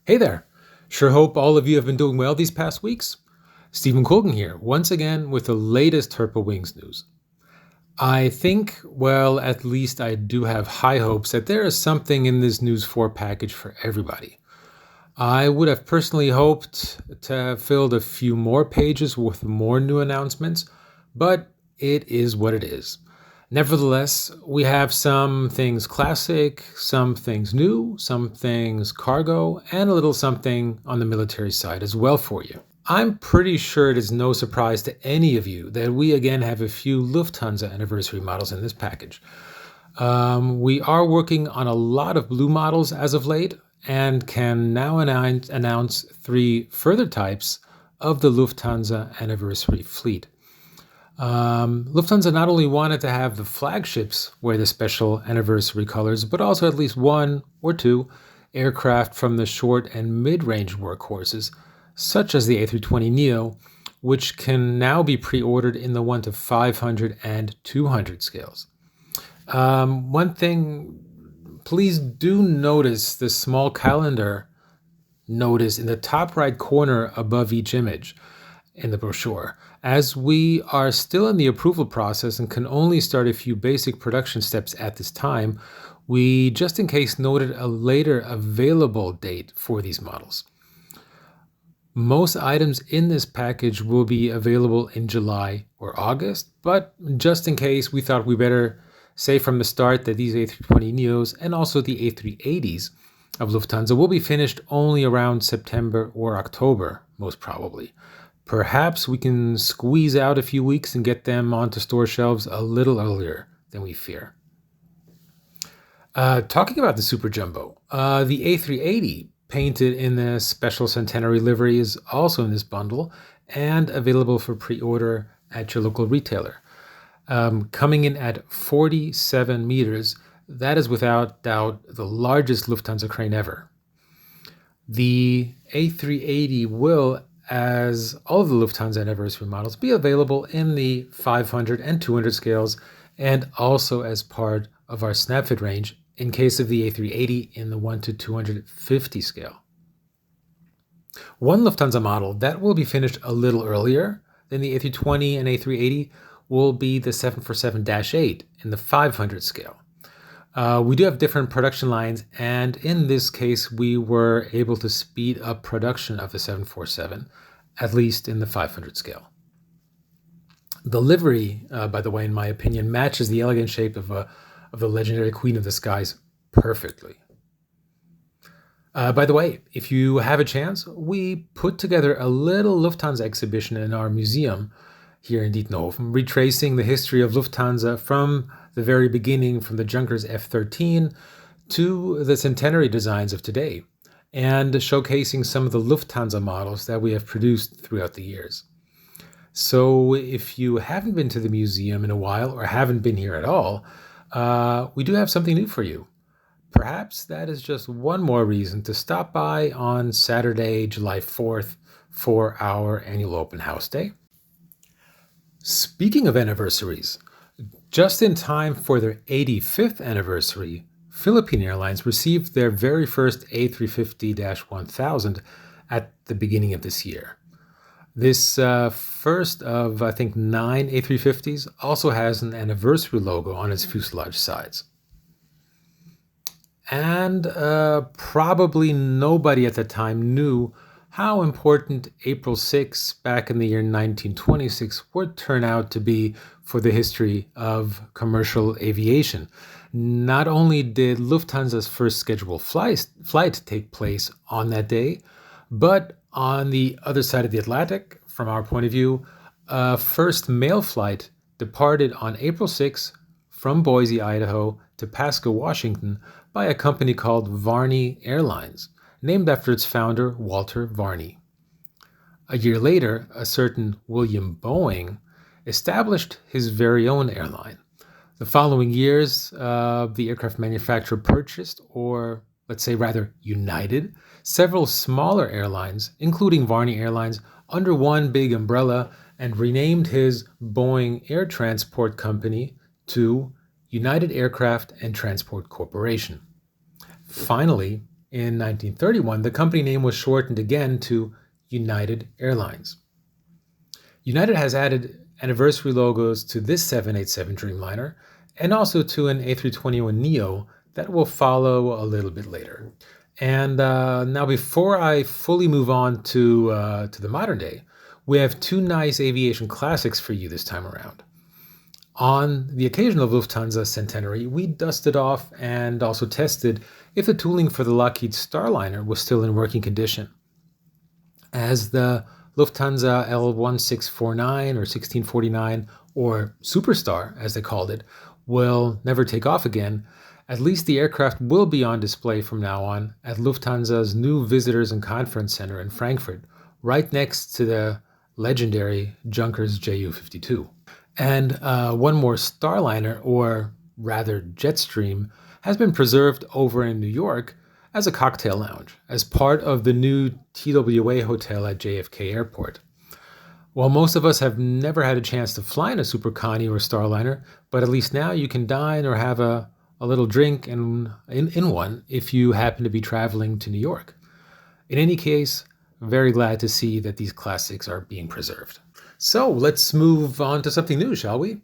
Hey there! Sure hope all of you have been doing well these past weeks. Stephan Külgen here, once again with the latest Herpa Wings news. I think, well, at least I do have high hopes that there is something in this News 4 package for everybody. I would have personally hoped to have filled a few more pages with more new announcements, but it is what it is. Nevertheless, we have some things classic, some things new, some things cargo, and a little something on the military side as well for you. I'm pretty sure it is no surprise to any of you that we again have a few Lufthansa anniversary models in this package. We are working on a lot of blue models as of late and can now announce 3 further types of the Lufthansa anniversary fleet. Lufthansa not only wanted to have the flagships wear the special anniversary colors, but also at least 1 or 2 aircraft from the short and mid-range workhorses, such as the A320neo, which can now be pre-ordered in the 1 to 500 and 200 scales. One thing, please do notice the small calendar notice in the top right corner above each image in the brochure. As we are still in the approval process and can only start a few basic production steps at this time, we just in case noted a later available date for these models. Most items in this package will be available in July or August, but just in case, we thought we better say from the start that these A320neos and also the A380s of Lufthansa will be finished only around September or October, most probably. Perhaps we can squeeze out a few weeks and get them onto store shelves a little earlier than we fear. Talking about the Super Jumbo, the A380 painted in the special centenary livery is also in this bundle and available for pre-order at your local retailer. Coming in at 47 meters, that is without doubt the largest Lufthansa crane ever. The A380 will, as all of the Lufthansa anniversary models, be available in the 500 and 200 scales and also as part of our SnapFit range in case of the A380 in the 1 to 250 scale. One Lufthansa model that will be finished a little earlier than the A320 and A380 will be the 747-8 in the 500 scale. We do have different production lines, and in this case, we were able to speed up production of the 747, at least in the 500 scale. The livery, by the way, in my opinion, matches the elegant shape of the legendary Queen of the Skies perfectly. By the way, if you have a chance, we put together a little Lufthansa exhibition in our museum here in Dietzenhofen, retracing the history of Lufthansa from the very beginning, from the Junkers F-13 to the centenary designs of today, and showcasing some of the Lufthansa models that we have produced throughout the years. So if you haven't been to the museum in a while or haven't been here at all, we do have something new for you. Perhaps that is just one more reason to stop by on Saturday, July 4th for our annual open house day. Speaking of anniversaries, just in time for their 85th anniversary, Philippine Airlines received their very first A350-1000 at the beginning of this year. This first of, I think, 9 A350s also has an anniversary logo on its fuselage sides. And probably nobody at the time knew how important April 6 back in the year 1926 would turn out to be for the history of commercial aviation. Not only did Lufthansa's first scheduled flight take place on that day, but on the other side of the Atlantic, from our point of view, a first mail flight departed on April 6 from Boise, Idaho to Pasco, Washington by a company called Varney Airlines, named after its founder, Walter Varney. A year later, a certain William Boeing established his very own airline. The following years, the aircraft manufacturer purchased, or let's say rather united, several smaller airlines, including Varney Airlines, under one big umbrella and renamed his Boeing Air Transport Company to United Aircraft and Transport Corporation. Finally, in 1931, the company name was shortened again to United Airlines. United has added anniversary logos to this 787 Dreamliner and also to an A321neo that will follow a little bit later. And now, before I fully move on to the modern day, we have two nice aviation classics for you this time around. On the occasion of Lufthansa centenary, we dusted off and also tested if the tooling for the Lockheed Starliner was still in working condition. As the Lufthansa L1649 or 1649, or Superstar as they called it, will never take off again, at least the aircraft will be on display from now on at Lufthansa's new Visitors and Conference Center in Frankfurt, right next to the legendary Junkers Ju-52. And one more Starliner, or rather Jetstream, has been preserved over in New York as a cocktail lounge, as part of the new TWA hotel at JFK Airport. While most of us have never had a chance to fly in a Super Connie or Starliner, but at least now you can dine or have a little drink in one if you happen to be traveling to New York. In any case, very glad to see that these classics are being preserved. So let's move on to something new, shall we?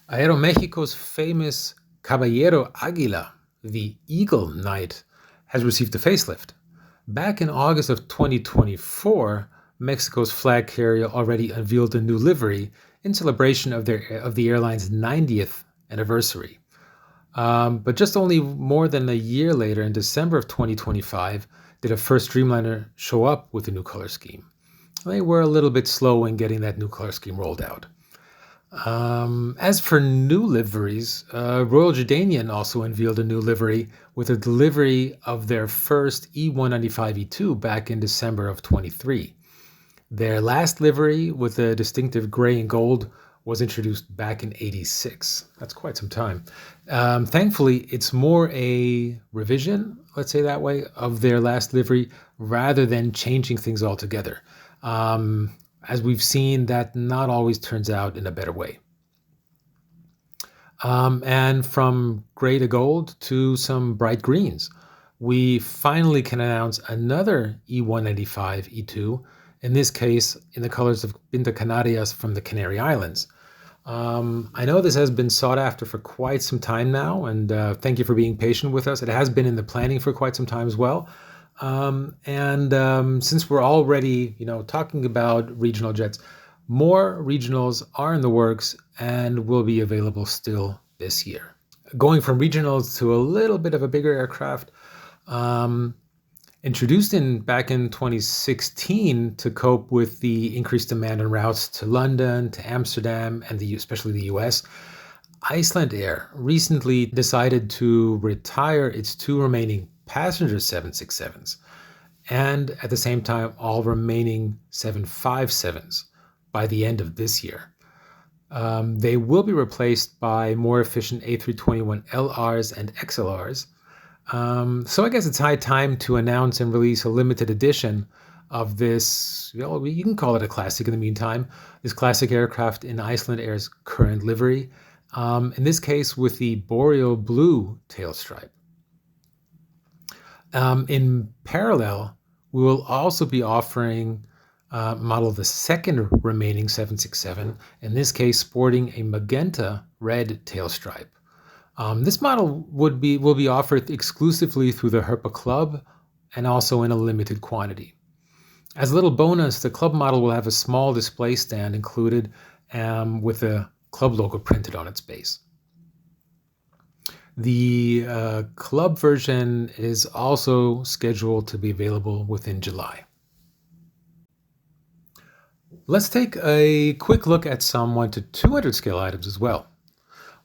Aeromexico's famous Caballero Águila, the Eagle Knight, has received a facelift. Back in August of 2024, Mexico's flag carrier already unveiled a new livery in celebration of the airline's 90th anniversary. But just only more than a year later, in December of 2025, did a first Dreamliner show up with a new color scheme. They were a little bit slow in getting that new color scheme rolled out. As for new liveries, Royal Jordanian also unveiled a new livery with a delivery of their first E195-E2 back in December of 23. Their last livery with a distinctive gray and gold was introduced back in 86. That's quite some time. Thankfully, it's more a revision, let's say that way, of their last livery rather than changing things altogether. As we've seen, that not always turns out in a better way. And from gray to gold to some bright greens, we finally can announce another E195-E2, in this case in the colors of Pinta Canarias from the Canary Islands. I know this has been sought after for quite some time now, and thank you for being patient with us. It has been in the planning for quite some time as well. Since we're already, talking about regional jets, more regionals are in the works and will be available still this year. Going from regionals to a little bit of a bigger aircraft, introduced back in 2016 to cope with the increased demand on routes to London, to Amsterdam, and especially the US, Iceland Air recently decided to retire its two remaining passenger 767s and at the same time all remaining 757s by the end of this year. They will be replaced by more efficient A321LRs and XLRs. So I guess it's high time to announce and release a limited edition of this, you can call it a classic in the meantime, this classic aircraft in Iceland Air's current livery, in this case with the boreal blue tail stripe. In parallel, we will also be offering model of the second remaining 767, in this case sporting a magenta red tail stripe. This model will be offered exclusively through the Herpa Club and also in a limited quantity. As a little bonus, the club model will have a small display stand included with the club logo printed on its base. The club version is also scheduled to be available within July. Let's take a quick look at some 1 to 200 scale items as well.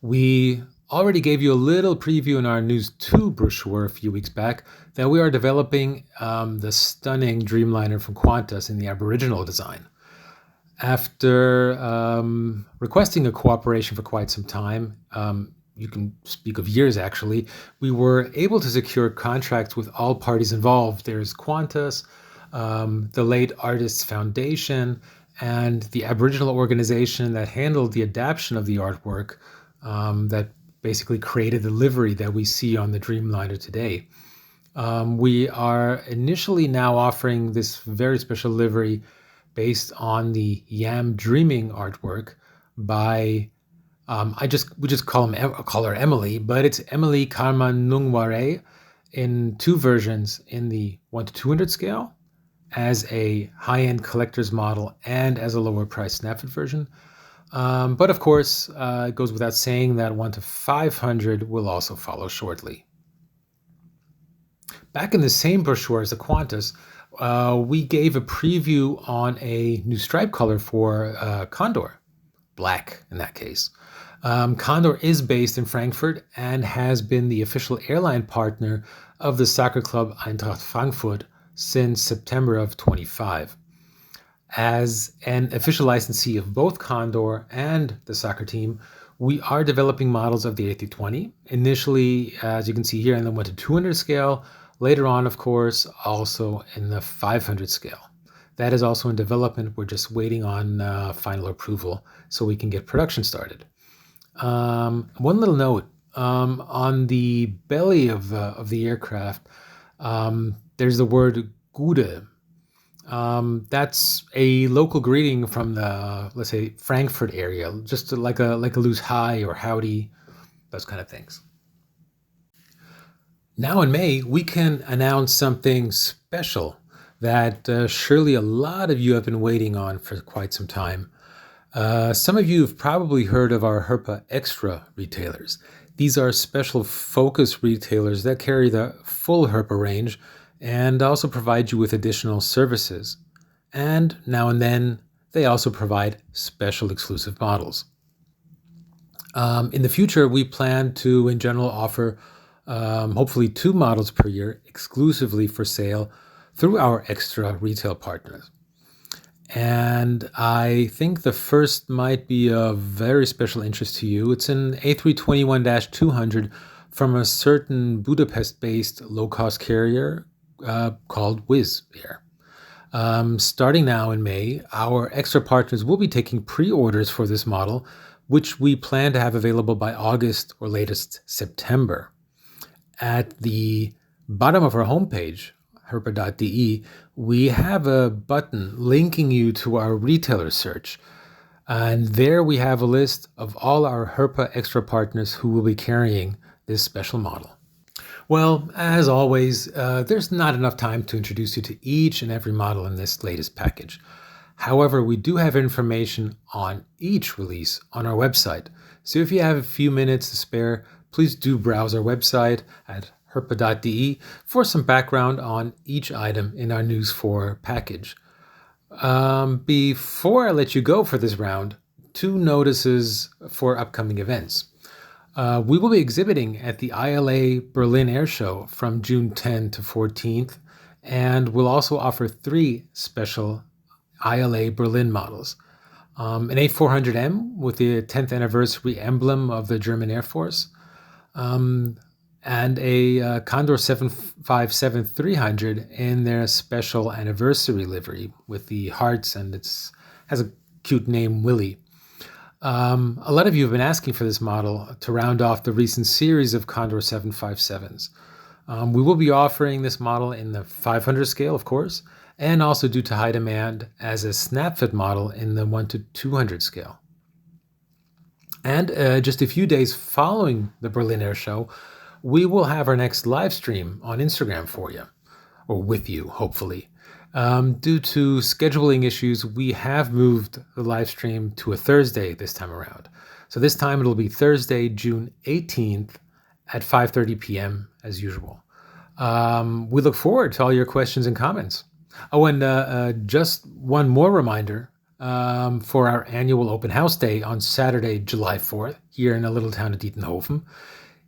We already gave you a little preview in our News 2 brochure a few weeks back that we are developing the stunning Dreamliner from Qantas in the Aboriginal design. After requesting a cooperation for quite some time, you can speak of years actually, we were able to secure contracts with all parties involved. There's Qantas, the Late Artists Foundation, and the Aboriginal organization that handled the adaptation of the artwork that basically created the livery that we see on the Dreamliner today. We are initially now offering this very special livery based on the Yam Dreaming artwork by we just call her Emily, but it's Emily Karma Nungware in two versions, in the 1 to 200 scale as a high-end collector's model and as a lower price Snapfit version. But of course, it goes without saying that 1 to 500 will also follow shortly. Back in the same brochure as the Qantas, we gave a preview on a new stripe color for Condor, black in that case. Condor is based in Frankfurt and has been the official airline partner of the soccer club Eintracht Frankfurt since September of 25. As an official licensee of both Condor and the soccer team, we are developing models of the A320, initially, as you can see here, in the 1 to 200 scale, later on, of course, also in the 500 scale. That is also in development. We're just waiting on final approval so we can get production started. One little note, on the belly of the aircraft, there's the word Gude. That's a local greeting from the, let's say, Frankfurt area, just like a loose hi or howdy, those kind of things. Now in May, we can announce something special that surely a lot of you have been waiting on for quite some time. Some of you have probably heard of our Herpa Extra retailers. These are special focus retailers that carry the full Herpa range and also provide you with additional services. And now and then, they also provide special exclusive models. In the future, we plan to, in general, offer hopefully 2 models per year exclusively for sale through our extra retail partners. And I think the first might be of very special interest to you. It's an A321-200 from a certain Budapest-based low-cost carrier called Wizz Air. Starting now in May, our extra partners will be taking pre-orders for this model, which we plan to have available by August or latest September. At the bottom of our homepage, herpa.de, we have a button linking you to our retailer search. And there we have a list of all our Herpa Extra partners who will be carrying this special model. Well, as always, there's not enough time to introduce you to each and every model in this latest package. However, we do have information on each release on our website. So if you have a few minutes to spare, please do browse our website at herpa.de for some background on each item in our News 4 package. Before I let you go for this round, 2 notices for upcoming events. We will be exhibiting at the ILA Berlin Air Show from June 10 to 14th, and we'll also offer 3 special ILA Berlin models. An A400M with the 10th anniversary emblem of the German Air Force, and a Condor 757-300 in their special anniversary livery with the hearts, and it has a cute name, Willie. A lot of you have been asking for this model to round off the recent series of Condor 757s. We will be offering this model in the 500 scale, of course, and also due to high demand as a Snapfit model in the 1 to 200 scale. And just a few days following the Berlin Air Show, we will have our next live stream on Instagram for you, or with you, hopefully. Due to scheduling issues, we have moved the live stream to a Thursday this time around. So this time it'll be Thursday, June 18th at 5:30 p.m. as usual. We look forward to all your questions and comments. Oh, and just one more reminder for our annual open house day on Saturday, July 4th, here in a little town of Dietenhofen.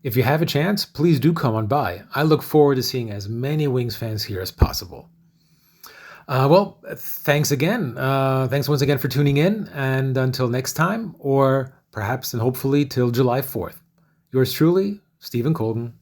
If you have a chance, please do come on by. I look forward to seeing as many Wings fans here as possible. Well, thanks again. Thanks once again for tuning in, and until next time, or perhaps and hopefully till July 4th. Yours truly, Stephan Külgen.